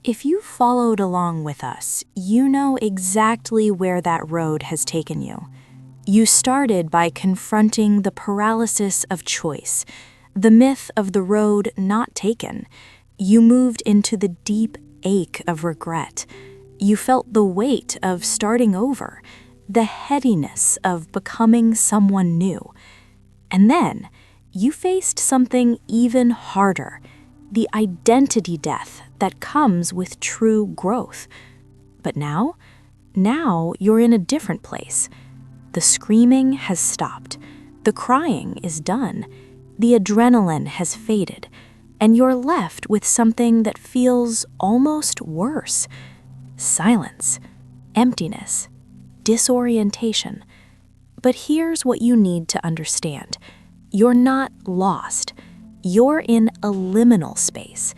If you followed along with us, you know exactly where that road has taken you. You started by confronting the paralysis of choice, the myth of the road not taken. You moved into the deep ache of regret. You felt the weight of starting over, the heaviness of becoming someone new. And then you faced something even harder, the identity death that comes with true growth. But now you're in a different place. The screaming has stopped. The crying is done. The adrenaline has faded. And you're left with something that feels almost worse. Silence, emptiness, disorientation. But here's what you need to understand. You're not lost. You're in a liminal space.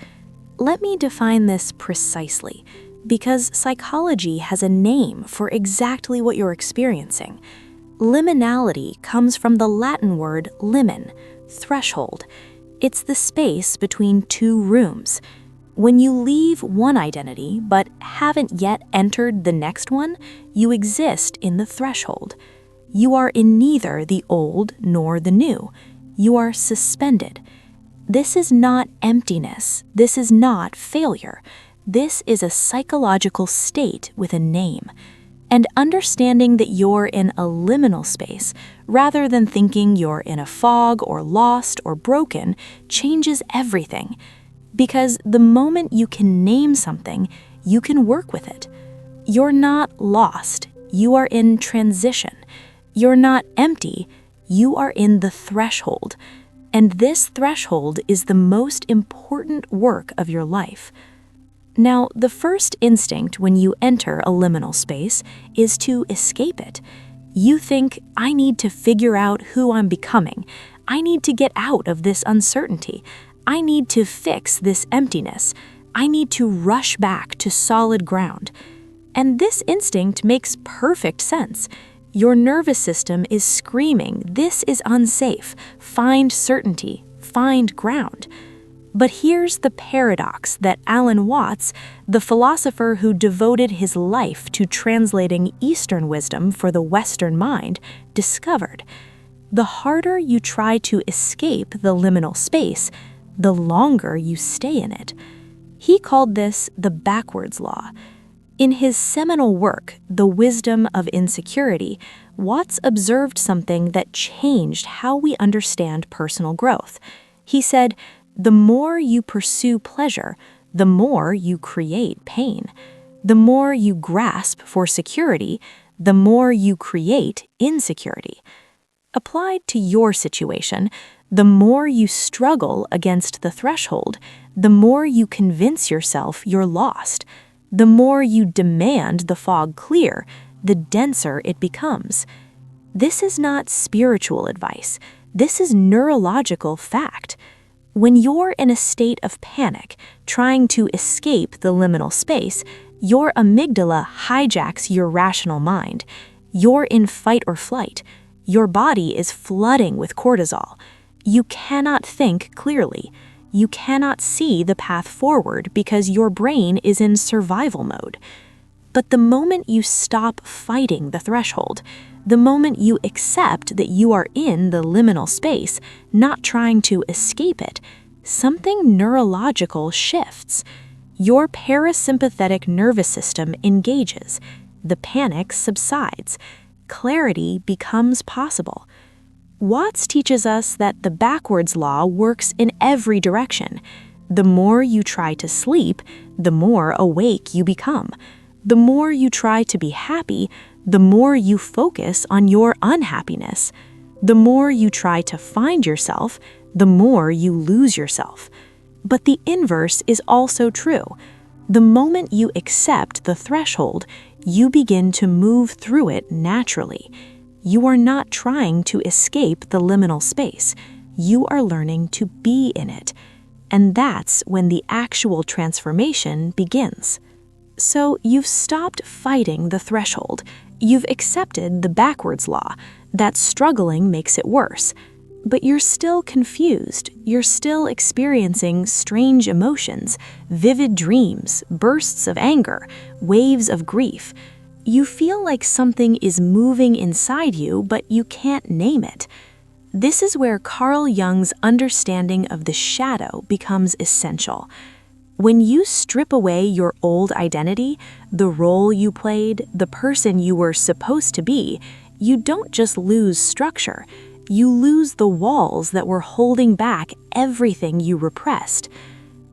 Let me define this precisely, because psychology has a name for exactly what you're experiencing. Liminality comes from the Latin word limen, threshold. It's the space between two rooms. When you leave one identity but haven't yet entered the next one, you exist in the threshold. You are in neither the old nor the new. You are suspended. This is not emptiness. This is not failure. This is a psychological state with a name. And understanding that you're in a liminal space, rather than thinking you're in a fog or lost or broken, changes everything. Because the moment you can name something, you can work with it. You're not lost. You are in transition. You're not empty. You are in the threshold. And this threshold is the most important work of your life. Now, the first instinct when you enter a liminal space is to escape it. You think, I need to figure out who I'm becoming. I need to get out of this uncertainty. I need to fix this emptiness. I need to rush back to solid ground. And this instinct makes perfect sense. Your nervous system is screaming, this is unsafe. Find certainty. Find ground. But here's the paradox that Alan Watts, the philosopher who devoted his life to translating Eastern wisdom for the Western mind, discovered. The harder you try to escape the liminal space, the longer you stay in it. He called this the backwards law. In his seminal work, The Wisdom of Insecurity, Watts observed something that changed how we understand personal growth. He said, the more you pursue pleasure, the more you create pain. The more you grasp for security, the more you create insecurity. Applied to your situation, the more you struggle against the threshold, the more you convince yourself you're lost. The more you demand the fog clear, the denser it becomes. This is not spiritual advice. This is neurological fact. When you're in a state of panic, trying to escape the liminal space, your amygdala hijacks your rational mind. You're in fight or flight. Your body is flooding with cortisol. You cannot think clearly. You cannot see the path forward because your brain is in survival mode. But the moment you stop fighting the threshold, the moment you accept that you are in the liminal space, not trying to escape it, something neurological shifts. Your parasympathetic nervous system engages. The panic subsides. Clarity becomes possible. Watts teaches us that the backwards law works in every direction. The more you try to sleep, the more awake you become. The more you try to be happy, the more you focus on your unhappiness. The more you try to find yourself, the more you lose yourself. But the inverse is also true. The moment you accept the threshold, you begin to move through it naturally. You are not trying to escape the liminal space. You are learning to be in it. And that's when the actual transformation begins. So you've stopped fighting the threshold. You've accepted the backwards law, that struggling makes it worse. But you're still confused. You're still experiencing strange emotions, vivid dreams, bursts of anger, waves of grief. You feel like something is moving inside you, but you can't name it. This is where Carl Jung's understanding of the shadow becomes essential. When you strip away your old identity, the role you played, the person you were supposed to be, you don't just lose structure. You lose the walls that were holding back everything you repressed.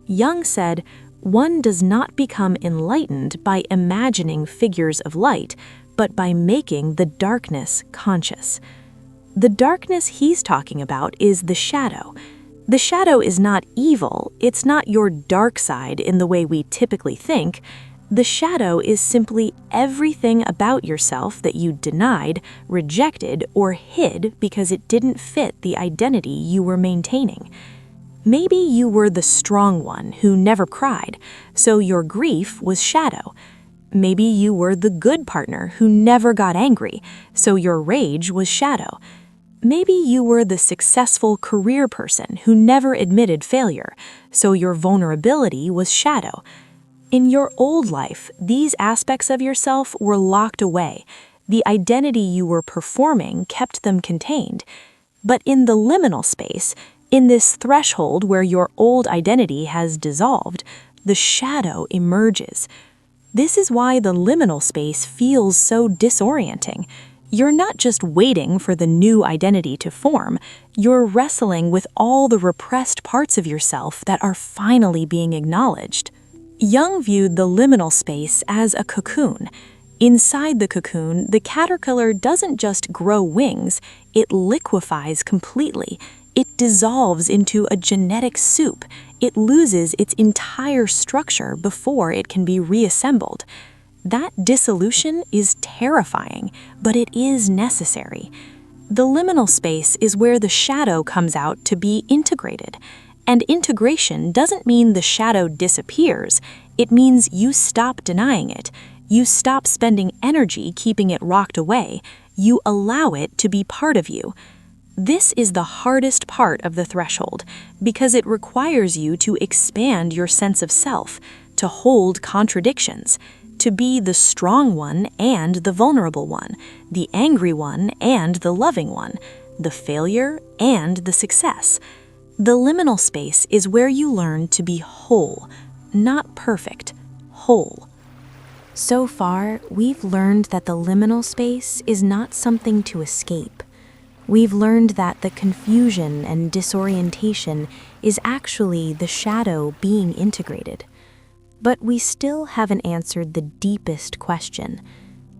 Jung said, "One does not become enlightened by imagining figures of light, but by making the darkness conscious." The darkness he's talking about is the shadow. The shadow is not evil, it's not your dark side in the way we typically think. The shadow is simply everything about yourself that you denied, rejected, or hid because it didn't fit the identity you were maintaining. Maybe you were the strong one who never cried, so your grief was shadow. Maybe you were the good partner who never got angry, so your rage was shadow. Maybe you were the successful career person who never admitted failure, so your vulnerability was shadow. In your old life, these aspects of yourself were locked away. The identity you were performing kept them contained. But in the liminal space, in this threshold where your old identity has dissolved, the shadow emerges. This is why the liminal space feels so disorienting. You're not just waiting for the new identity to form, you're wrestling with all the repressed parts of yourself that are finally being acknowledged. Jung viewed the liminal space as a cocoon. Inside the cocoon, the caterpillar doesn't just grow wings, it liquefies completely. It dissolves into a genetic soup. It loses its entire structure before it can be reassembled. That dissolution is terrifying, but it is necessary. The liminal space is where the shadow comes out to be integrated. And integration doesn't mean the shadow disappears. It means you stop denying it. You stop spending energy keeping it rocked away. You allow it to be part of you. This is the hardest part of the threshold because it requires you to expand your sense of self, to hold contradictions, to be the strong one and the vulnerable one, the angry one and the loving one, the failure and the success. The liminal space is where you learn to be whole, not perfect, whole. So far, we've learned that the liminal space is not something to escape. We've learned that the confusion and disorientation is actually the shadow being integrated. But we still haven't answered the deepest question.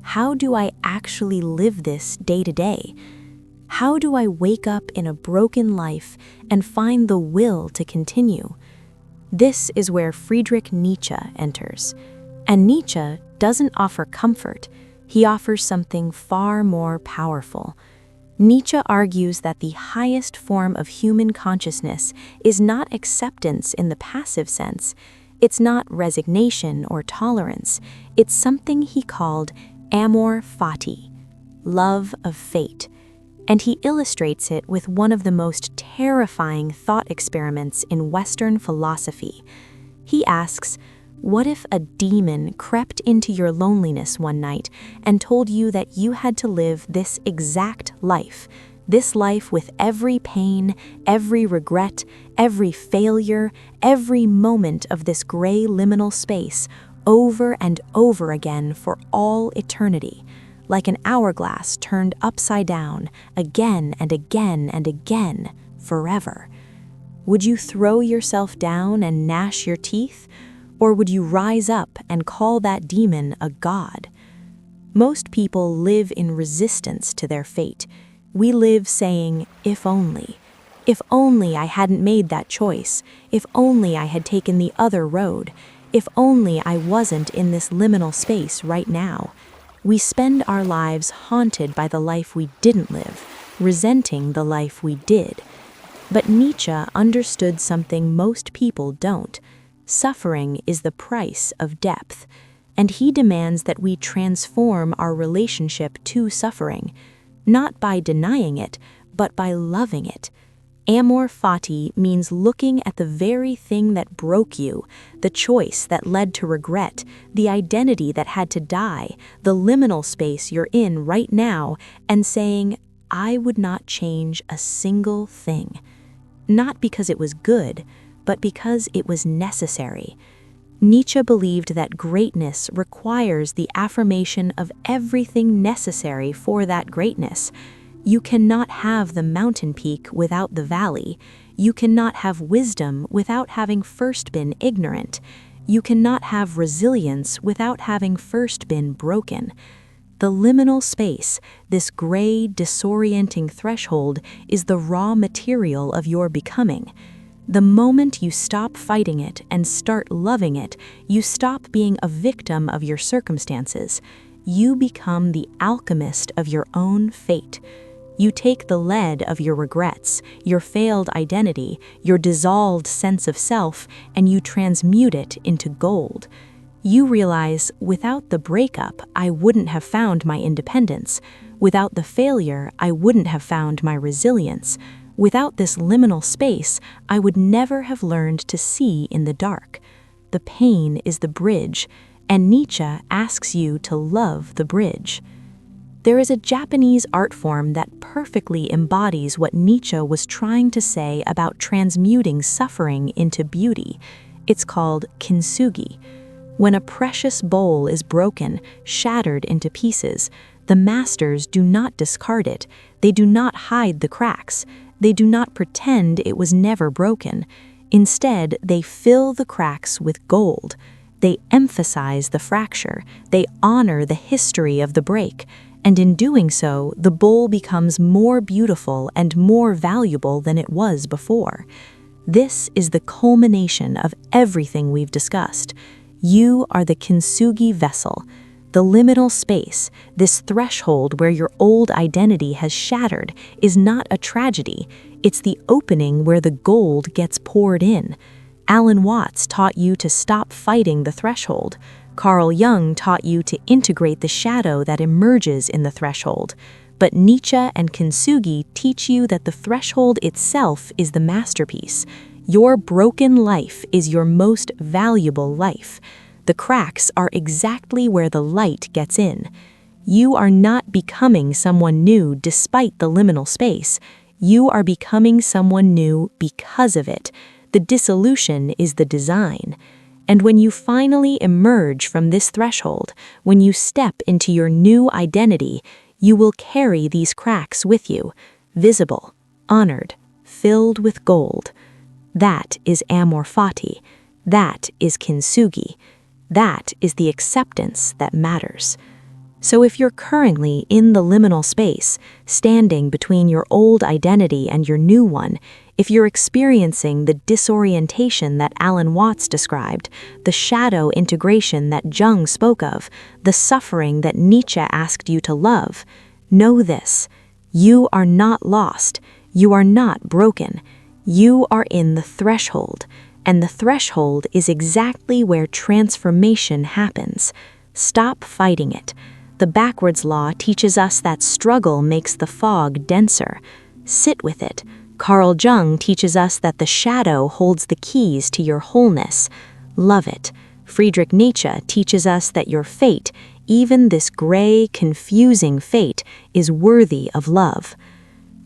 How do I actually live this day to day? How do I wake up in a broken life and find the will to continue? This is where Friedrich Nietzsche enters. And Nietzsche doesn't offer comfort. He offers something far more powerful. Nietzsche argues that the highest form of human consciousness is not acceptance in the passive sense. It's not resignation or tolerance. It's something he called Amor Fati, love of fate. And he illustrates it with one of the most terrifying thought experiments in Western philosophy. He asks, what if a demon crept into your loneliness one night and told you that you had to live this exact life, this life with every pain, every regret, every failure, every moment of this gray liminal space over and over again for all eternity, like an hourglass turned upside down again and again and again, forever? Would you throw yourself down and gnash your teeth? Or would you rise up and call that demon a god? Most people live in resistance to their fate. We live saying, if only. If only I hadn't made that choice. If only I had taken the other road. If only I wasn't in this liminal space right now. We spend our lives haunted by the life we didn't live, resenting the life we did. But Nietzsche understood something most people don't. Suffering is the price of depth, and he demands that we transform our relationship to suffering, not by denying it, but by loving it. Amor Fati means looking at the very thing that broke you, the choice that led to regret, the identity that had to die, the liminal space you're in right now, and saying, I would not change a single thing. Not because it was good, but because it was necessary. Nietzsche believed that greatness requires the affirmation of everything necessary for that greatness. You cannot have the mountain peak without the valley. You cannot have wisdom without having first been ignorant. You cannot have resilience without having first been broken. The liminal space, this gray, disorienting threshold, is the raw material of your becoming. The moment you stop fighting it and start loving it, you stop being a victim of your circumstances. You become the alchemist of your own fate. You take the lead of your regrets, your failed identity, your dissolved sense of self, and you transmute it into gold. You realize, without the breakup, I wouldn't have found my independence. Without the failure, I wouldn't have found my resilience. Without this liminal space, I would never have learned to see in the dark. The pain is the bridge, and Nietzsche asks you to love the bridge. There is a Japanese art form that perfectly embodies what Nietzsche was trying to say about transmuting suffering into beauty. It's called Kintsugi. When a precious bowl is broken, shattered into pieces, the masters do not discard it. They do not hide the cracks. They do not pretend it was never broken. Instead, they fill the cracks with gold. They emphasize the fracture. They honor the history of the break. And in doing so, the bowl becomes more beautiful and more valuable than it was before. This is the culmination of everything we've discussed. You are the Kintsugi vessel, the liminal space. This threshold where your old identity has shattered is not a tragedy. It's the opening where the gold gets poured in. Alan Watts taught you to stop fighting the threshold. Carl Jung taught you to integrate the shadow that emerges in the threshold. But Nietzsche and Kintsugi teach you that the threshold itself is the masterpiece. Your broken life is your most valuable life. The cracks are exactly where the light gets in. You are not becoming someone new despite the liminal space. You are becoming someone new because of it. The dissolution is the design. And when you finally emerge from this threshold, when you step into your new identity, you will carry these cracks with you, visible, honored, filled with gold. That is Amor Fati. That is Kintsugi. That is the acceptance that matters. So if you're currently in the liminal space, standing between your old identity and your new one, if you're experiencing the disorientation that Alan Watts described, the shadow integration that Jung spoke of, the suffering that Nietzsche asked you to love, know this: you are not lost. You are not broken. You are in the threshold, and the threshold is exactly where transformation happens. Stop fighting it. The backwards law teaches us that struggle makes the fog denser. Sit with it. Carl Jung teaches us that the shadow holds the keys to your wholeness. Love it. Friedrich Nietzsche teaches us that your fate, even this gray, confusing fate, is worthy of love.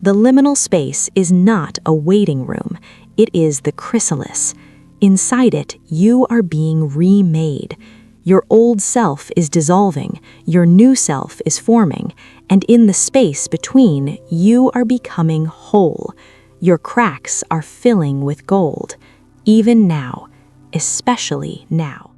The liminal space is not a waiting room. It is the chrysalis. Inside it, you are being remade. Your old self is dissolving, your new self is forming, and in the space between, you are becoming whole. Your cracks are filling with gold, even now, especially now.